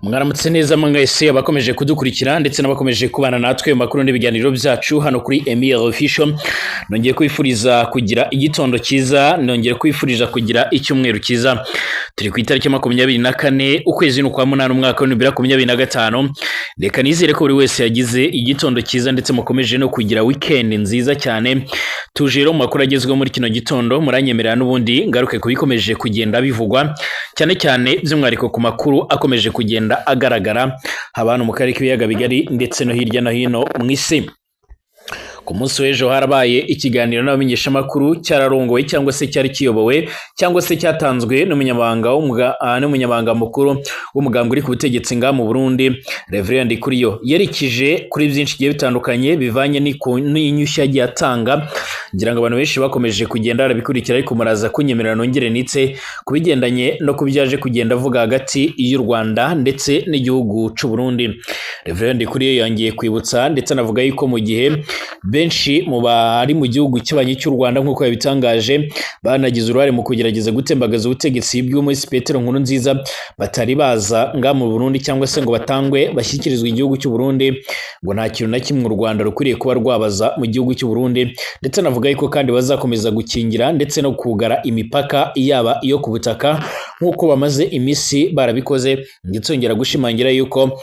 Mwaramutse neza mwese abakomeje kudukurikira ndetse n'abakomeje kubana natwe mu makuru n'ibiganiro byacu hano kuri Emile Official. Nongeye kwifuriza kugira igitondo cyiza, nongeye kwifuriza kugira icyumweru cyiza. Turi ku itariki 24 ukwezi kwa 8 umwaka wa 2025. Reka nizere ko buri wese yagize igitondo cyiza ndetse mukomeje no kugira weekend nziza cyane. Tuje rero mu makuru agezweho muri kino gitondo, muranyemerera n'ubundi ngaruke kubikomeje kugenda bivugwa cyane cyane by'umwariko ku makuru akomeje kugenda agaragara abantu mu karere k'ibiyaga bigari ndetse no hirya no hino mu isi. Ku munsi w'ejo harabaye ikiganiro n'abamenyeshamakuru cyararongowe cyangwa se cyari kiyobowe cyangwa se cyatanzwe n'umunyamabanga mukuru w'umugambwe uri ku butegetsi nga mu Burundi, Reverend Ndikuriyo. Yarikije kuri byinshi bigiye bitandukanye bivanye n'inyushya yagiye atanga, ngira ngo abantu benshi bakomeje kugenda barabikurikira, ariko muraza kunyemerera nongere nitse kubigendanye no kubyaje kugenda avuga hagati y'u Rwanda ndetse n'igihugu cy'u Burundi. Reverend Ndikuriyo yangiye kwibutsa ndetse anavuga yuko mu gihe benshi mu bari mu gihugu cy'abanye cy'u Rwanda nk'uko yabitangaje banagize uruhare mu kugerageza gutembagaza ubutegetsi bw'umusi Petero Nkurunziza, batari baza nga mu Burundi cyangwa se ngo batangwe bashyikirizwe igihugu cy'u Burundi, ngo nta kintu na kimwe u Rwanda rukwiriye kuba rwabaza mu gihugu cy'u Burundi. Ndetse navuga yuko kandi bazakomeza gukingira ndetse no kugara imipaka yaba iyo ku butaka nk'uko bamaze imisi barabikoze, ndetse yongera gushimangira yuko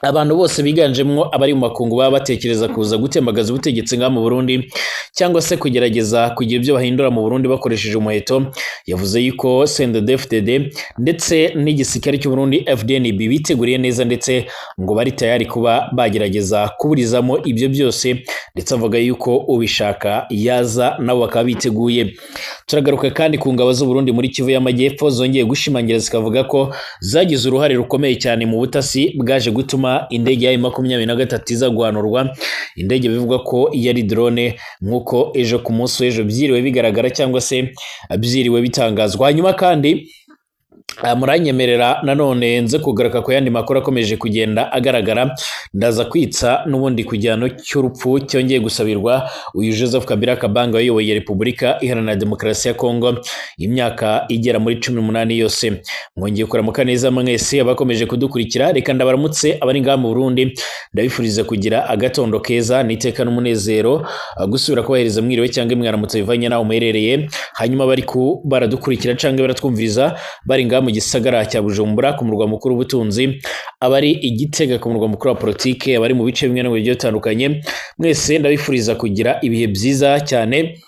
abantu bose biganjemwo abari mu makungu baba batekereza kuza gutembagaza ubutegetsi nga mu Burundi cyangwa se kugerageza kugira ibyo bahindura mu Burundi bakoresheje umuheto. Yavuze yuko CNDD-FDD ndetse n'igisirikare cy'u Burundi FDNB biteguriye neza ndetse ngo bari tayari kuba bagerageza kuburizamo ibyo byose, ndetse avuga yuko ubishaka yaza nabo bakaba biteguye. Turagaruka kandi ku ngabo z'u Burundi muri Kivu y'Amajyepfo zongeye gushimangira zikavuga ko zagize uruhare rukomeye cyane mu butasi bwaje gutuma indege ya M23 iza guhanurwa. Indege bivugwa ko yari drone nk'uko ejo ku munsi w'ejo byiriwe bigaragara cyangwa se byiriwe bitangazwa. Hanyuma kandi muranyemerera nanone nze kugaruka ku yandi makuru akomeje kugenda agaragara. Ndaza kwitsa n'ubundi kujyano cy'urupfu cyongeye gusabirwa uyu Joseph Kabila Kabanga wayoboye Repubulika Iharanira Demokarasi ya Kongo imyaka igera muri 18 yose. Mwongeye kuramuka neza mwese abakomeje kudukurikira, reka ndabaramutse abari nga mu Burundi, ndabifuriza kugira agatondo keza niteka n'umunezero gusubira kubahereza mwiriwe cyangwa mwaramutse bivanye naho muherereye. Hanyuma bari ku baradukurikira cyangwa baratwumviriza bari nga mu gisagara cya Bujumbura ku murwa mukuru w'ubutunzi, abari Igitega ku murwa mukuru wa politike, abari mu bice bimwe n'ibyo bitandukanye, mwese ndabifuriza kugira ibihe byiza cyane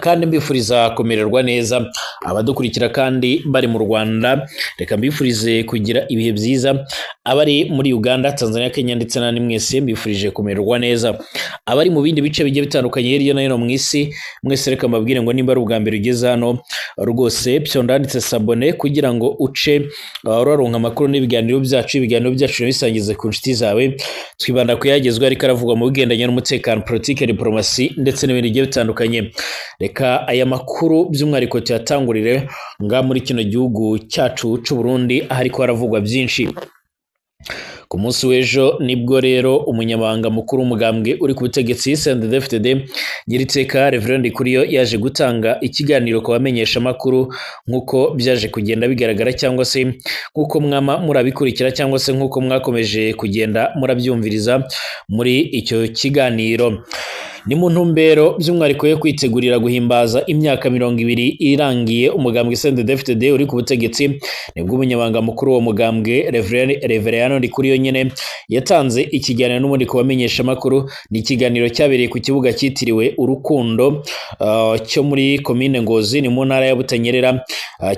kandi mbifuriza kumererwa neza. Abadukurikira kandi bari mu Rwanda, reka mbifurize kugira ibihe byiza. Abari muri Uganda, Tanzania, Kenya ndetse n'andi mwese mbifurije kumererwa neza. Abari mu bindi bice bigiye bitandukanye hirya no hino mu isi, mwese reka mbabwire ngo nimba ari ubwa mbere ugeze hano rwose byondanditse sabone kugira ngo uce uraronka amakuru n'ibiganiro byacu bisangize ku nshuti zawe. Twibanda kuyagezwa ariko aravugwa mu bigendanye n'umutekano, politike, diplomasi ndetse n'ibindi bigiye bitandukanye. Reka aya makuru by'umwariko tuyatangurire nga muri kino gihugu cyacu cy'u Burundi, ariko haravugwa byinshi. Ku munsi w'ejo nibwo rero umunyamabanga mukuru w'umugambwe uri ku butegetsi CNDD-FDD Nyiriteka Reverend Ndikuriyo yaje gutanga ikiganiro ku bamenyesha makuru nk'uko byaje kugenda bigaragara cyangwa se nk'uko mwama murabikurikira cyangwa se nk'uko mwakomeje kugenda murabyumviriza muri icyo kiganiro. Ni mu ntumbero by'umwariko yo kwitegurira guhimbaza imyaka 20 irangiye umugambwe CNDD-FDD uri ku butegetsi, nibwo umunyamabanga mukuru wa mugambwe Reverend Ndikuriyo nyene yatanze ikiganiro n'ubundi ku bamenyesha makuru. Ni ikiganiro cyabereye ku kibuga cyitiriwe Urukundo cyo muri komine Ngozi ni mu ntara ya Butanyerera,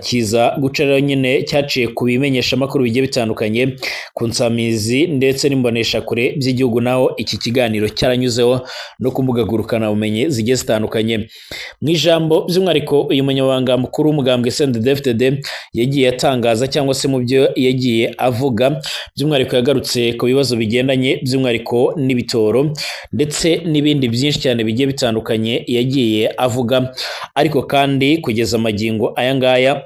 kiza guca nyene cyaciye ku bimenyesha makuru bigiye bitandukanye ku nsamizi ndetse n'imbonesha kure by'igihugu, naho iki kiganiro cyaranyuzeho no gurukana umenye zigiye zitandukanye. Mu ijambo by'umwariko uyu munyamabanga mukuru w'umugambwe CNDD-FDD yagiye atangaza cyangwa se mu byo yagiye avuga, by'umwariko yagarutse ku bibazo bigendanye by'umwariko n'ibitoro ndetse n'ibindi byinshi cyane bigiye bitandukanye yagiye avuga. Ariko kandi kugeza amagingo aya ngaya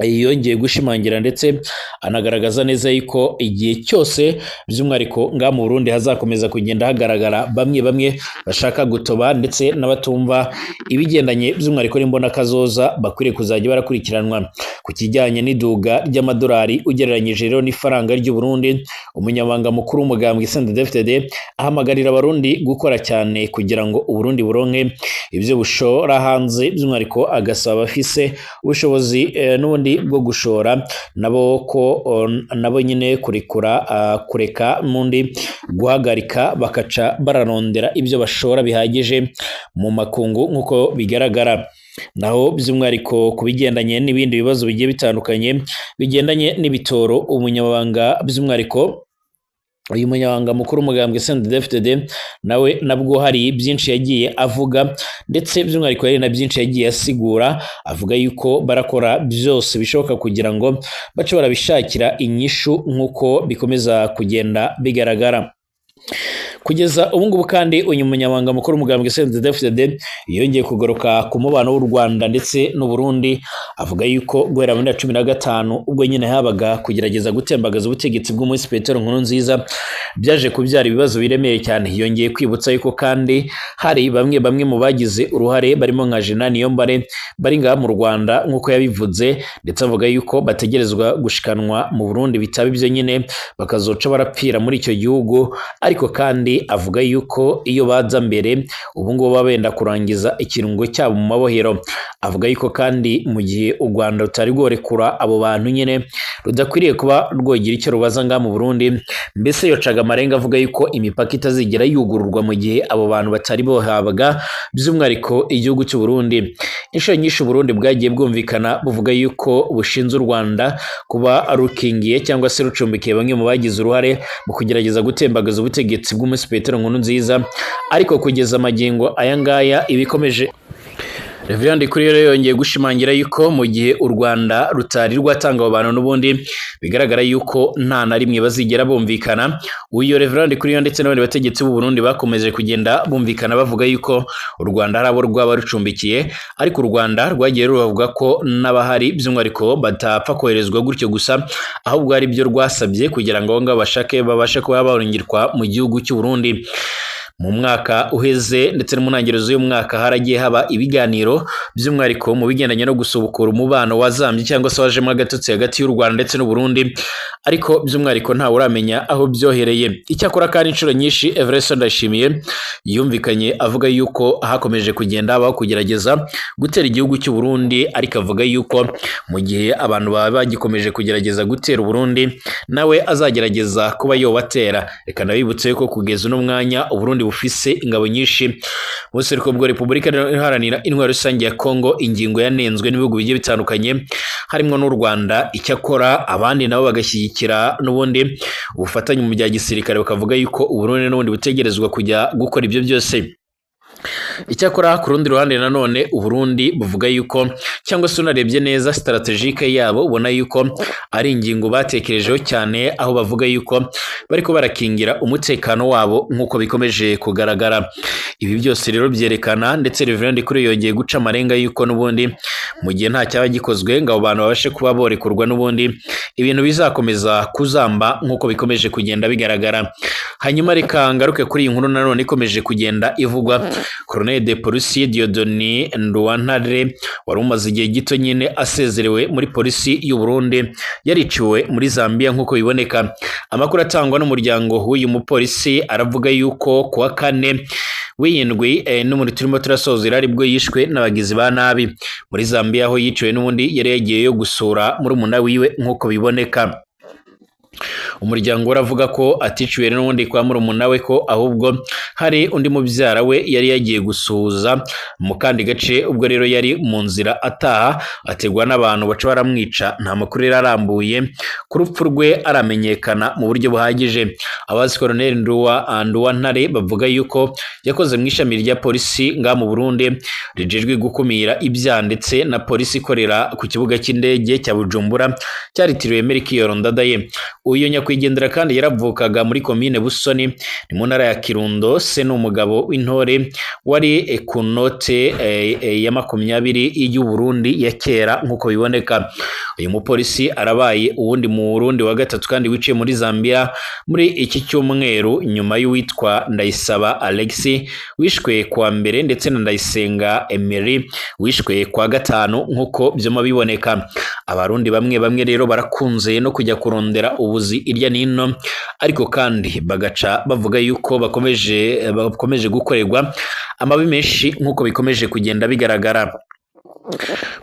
yongeye gushimangira ndetse anagaragaza neza yuko igihe cyose by'umwihariko nga mu Burundi hazakomeza kugenda hagaragara bamwe bashaka gutoba ndetse n'abatumva ibigendanye by'umwihariko n'imbona kazoza bakwiriye kuzajya barakurikiranwa ku kijyanye n'iduga ry'amadolari ugereranyije rero n'ifaranga ry'u Burundi. Umunyamabanga mukuru w'umugambwe CNDD-FDD ahamagarira abarundi gukora cyane kugira ngo Uburundi buronke ibyo bushora hanze, by'umwihariko agasaba abafise ubushobozi n'ubundi bwo gushora nabo nyine kureka mundi guhagarika bakaca bararondera ibyo bashora bihagije mu makungu nk'uko bigaragara. Naho by'umwihariko ku bigendanye n'ibindi bibazo bigiye bitandukanye bigendanye n'ibitoro, umunyamabanga by'umwihariko uyu munyamabanga mukuru w'umugambwe CNDD-FDD nawe nabwo hari byinshi yagiye avuga ndetse by'umwihariko yari na byinshi yagiye asigura, avuga yuko barakora byose bishoboka kugira ngo bace barabishakira inyishu nk'uko bikomeza kugenda bigaragara. Kugeza ubu ngubu kandi uyu munyamabanga mukuru w'umugambwe CNDD-FDD yongeye kugaruka ku mubano w'u Rwanda ndetse n'u Burundi, avuga yuko guhera muri 2015 ubwo nyine habaga kugerageza gutembagaza ubutegetsi bw'umunsi Petero Nkurunziza byaje kubyara ibibazo biremeye cyane. Yongeye kwibutsa yuko kandi hari bamwe mu bagize uruhare barimo nka Jean Niyombare bari ngaha mu Rwanda nk'uko yabivuze, ndetse avuga yuko bategerezwa gushikanwa mu Burundi bitaba ibyo nyine bakazoca barapfira muri icyo gihugu. Ariko kandi avuga yuko iyo baza mbere ubu ngubu baba benda kurangiza ikirungo cyabo mu mabohero. Avuga yuko kandi mu gihe u Rwanda rutari rworekura abo bantu nyine rudakwiriye kuba rwogira icyo rubaza ngaha mu Burundi, mbese yocaga amarenga avuga yuko imipaka itazigera yugururwa mu gihe abo bantu batari bohabwa by'umwihariko igihugu cy'u Burundi. Inshuro nyinshi u Burundi bwagiye bwumvikana buvuga yuko bushinze u Rwanda kuba rukingiye cyangwa se rucumbikiye bamwe mu bagize uruhare mu kugerageza gutembagaza ubutegetsi bw'umunsi Petero Nkurunziza, ariko kugeza amagingo aya ngaya ibikomeje. Reverend kuri rero yongeye gushimangira yuko mu gihe u Rwanda rutari rwatanga abo bantu n'ubundi bigaragara yuko nta na rimwe bazigera bumvikana. Uyu Reverend kuri ndetse n'abandi bategetsi b'u Burundi bakomeje kugenda bumvikana bavuga yuko u Rwanda ari abo rwaba rucumbikiye, ariko u Rwanda rwagiye ruvuga ko n'abahari by'umwihariko batapfa koherezwa gutyo gusa, ahubwo ari byo rwasabye kugira ngo babashe kuba barungirwa mu gihugu cy'u Burundi. Mu mwaka uheze ndetse no mu ntangiriro z'uyu mwaka haragiye haba ibiganiro by'umwihariko mu bigendanye no gusubukura umubano wazambye cyangwa se wajemo agatotsi hagati y'u Rwanda ndetse n'u Burundi, ariko by'umwihariko ntawe uramenya aho byohereye. Icyakora kandi inshuro nyinshi Everest Ndayishimiye yumvikanye avuga yuko hakomeje kugenda habaho kugerageza gutera igihugu cy'u Burundi, ariko avuga yuko mu gihe abantu baba bagikomeje kugerageza gutera u Burundi nawe azagerageza kuba yobatera. Reka nabibutse yuko kugeza uno mwanya u Burundi bufise ingabo nyinshi mu buseruko bwa Repubulika Iharanira Intwaro Rusange ya Kongo, ingingo yanenzwe n'ibihugu bigiye bitandukanye harimo n'u Rwanda. Icyakora abandi nabo bagashyigikira n'ubundi ubufatanye mu bya gisirikare bakavuga yuko u Burundi n'ubundi butegerezwa kujya gukora ibyo byose. Icyakora ku rundi ruhande nanone u Burundi buvuga yuko cyangwa se unarebye neza strategique yabo ubona yuko ari ingingo batekerejeho cyane, aho bavuga yuko bariko barakingira umutekano wabo nk'uko bikomeje kugaragara. Ibi byose rero byerekana ndetse Reverend kuri yongeye guca amarenga yuko n'ubundi mu gihe nta cyaba gikozwe ngo abo bantu babashe kuba borekurwa n'ubundi ibintu bizakomeza kuzamba nk'uko bikomeje kugenda bigaragara. Hanyuma reka ngaruke kuri iyi nkuru nanone ikomeje kugenda ivugwa. Colonel de Police Dieudonné Nduwantare wari umaze igihe gito nyine asezerewe muri polisi y'u Burundi yariciwe muri Zambia nk'uko biboneka. Amakuru atangwa n'umuryango w'uyu mupolisi aravuga yuko kuwa kane w'indwi n'umuntu turimo turasozera aribwo yishwe n'abagizi ba nabi muri Zambia, aho yiciwe n'ubundi yari yagiyeyo gusura murumuna wiwe nk'uko biboneka. Umuryango uravuga ko aticiwe n'undi kwa murumuna we, ko ahubwo hari undi mubyara we yari yagiye gusuhuza mu kandi gace, ubwo rero yari mu nzira ataha ategwa n'abantu baca baramwica. Nta makuru rero arambuye ku rupfu rwe aramenyekana mu buryo buhagije. Abazi Colonel Nduwantare bavuga yuko yakoze mu ishami rya polisi nga mu Burundi rijejwe gukumira ibyaha ndetse na polisi ikorera ku kibuga cy'indege cya Bujumbura cyaritiriwe Melchior Ndadaye. Uyu nyakwigendera kandi yaravukaga muri komine Busoni ni mu ntara ya Kirundo. Se ni umugabo w'intore wari ku note ya 20 y'u Burundi ya kera nk'uko biboneka. Uyu mupolisi arabaye uwundi mu Burundi wa gatatu kandi wiciye muri Zambia muri iki cyumweru nyuma y'uwitwa Ndayisaba Alexis wishwe kwa mbere ndetse na Ndayisenga Emery wishwe kwa gatanu nk'uko byoma biboneka. Abarundi bamwe rero barakunze no kujya kurondera ubuzi irya nino, ariko kandi bagaca bavuga yuko bakomeje gukorerwa amabi menshi nk'uko bikomeje kugenda bigaragara.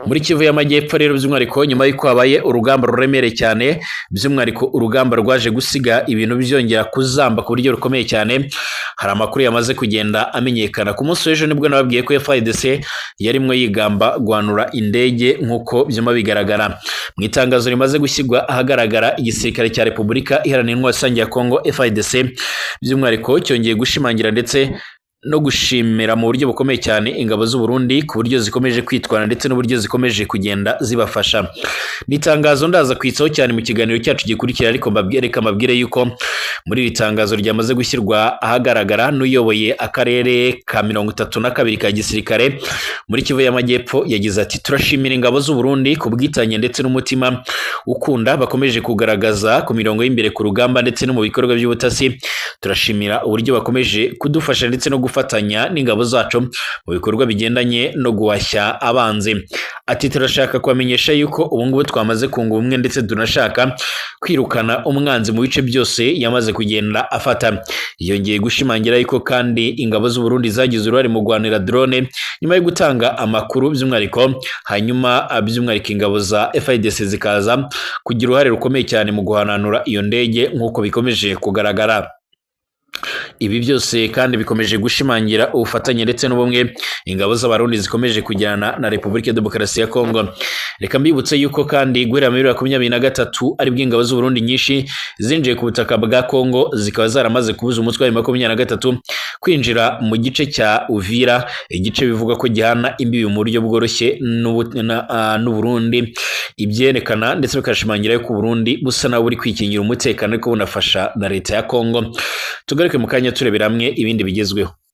Muri Kivu y'Amajyepfo rero by'umwihariko nyuma y'uko habaye urugamba ruremereye cyane, by'umwihariko urugamba rwaje gusiga ibintu byongera kuzamba ku buryo rukomeye cyane, hari amakuru yamaze kugenda amenyekana. Ku munsi w'ejo nibwo nababwiye ko FARDC yarimwe yigamba guhanura indege nk'uko byuma bigaragara. Mu itangazo rimaze gushyirwa ahagaragara, igisirikare cya Repubulika Iharanira Intwaro Rusange ya Kongo FARDC by'umwihariko cyongeye gushimangira ndetse no gushimira mu buryo bukomeye cyane ingabo z'u Burundi ku buryo zikomeje kwitwara ndetse n'uburyo zikomeje kugenda zibafasha. Nitangazo ndaza kwitsaho cyane mu kiganiro cyacu gikurikira, ariko mbabwire yuko muri iri tangazo ryamaze gushyirwa ahagaragara n'uyoboye akarere ka 32 ka gisirikare muri Kivu y'Amajyepfo yagize ati: turashimira ingabo z'u Burundi ku bwitanye ndetse n'umutima ukunda bakomeje kugaragaza ku mirongo y'imbere ku rugamba ndetse no mu bikorwa by'ubutasi. Turashimira uburyo bakomeje kudufasha ndetse no gufatanya n'ingabo zacu mu bikorwa bigendanye no guhashya abanzi. Ati turashaka kubamenyesha yuko ubu ngubu twamaze kunga ubumwe ndetse tunashaka kwirukana umwanzi mu bice byose yamaze kugenda afata. Yongeye gushimangira yuko kandi ingabo z'u Burundi zagize uruhare mu guhanira drone nyuma yo gutanga amakuru by'umwihariko, hanyuma by'umwihariko ingabo za FARDC zikaza kugira uruhare rukomeye cyane mu guhananura iyo ndege nk'uko bikomeje kugaragara. Ibi byose kandi bikomeje gushimangira ubufatanye ndetse n'ubumwe ingabo z'abarundi zikomeje kujyana na Repubulika ya Demokarasi ya Kongo. Reka mbibutse yuko kandi guhera muri 2023 ari bw'ingabo z'u Burundi nyinshi zinjiye ku butaka bwa Kongo, zikaba zaramaze kubuza umutwe wa 23 kwinjira mu gice cya Uvira, igice bivuga ko gihana imbibi mu buryo bworoshye n'u Burundi. Ibyerekana ndetse bikashimangira yuko Burundi busa naho buri kwikingira umutekano ariko bunafasha na leta ya Kongo. Tugaruke mu kanya turebera hamwe ibindi bigezweho.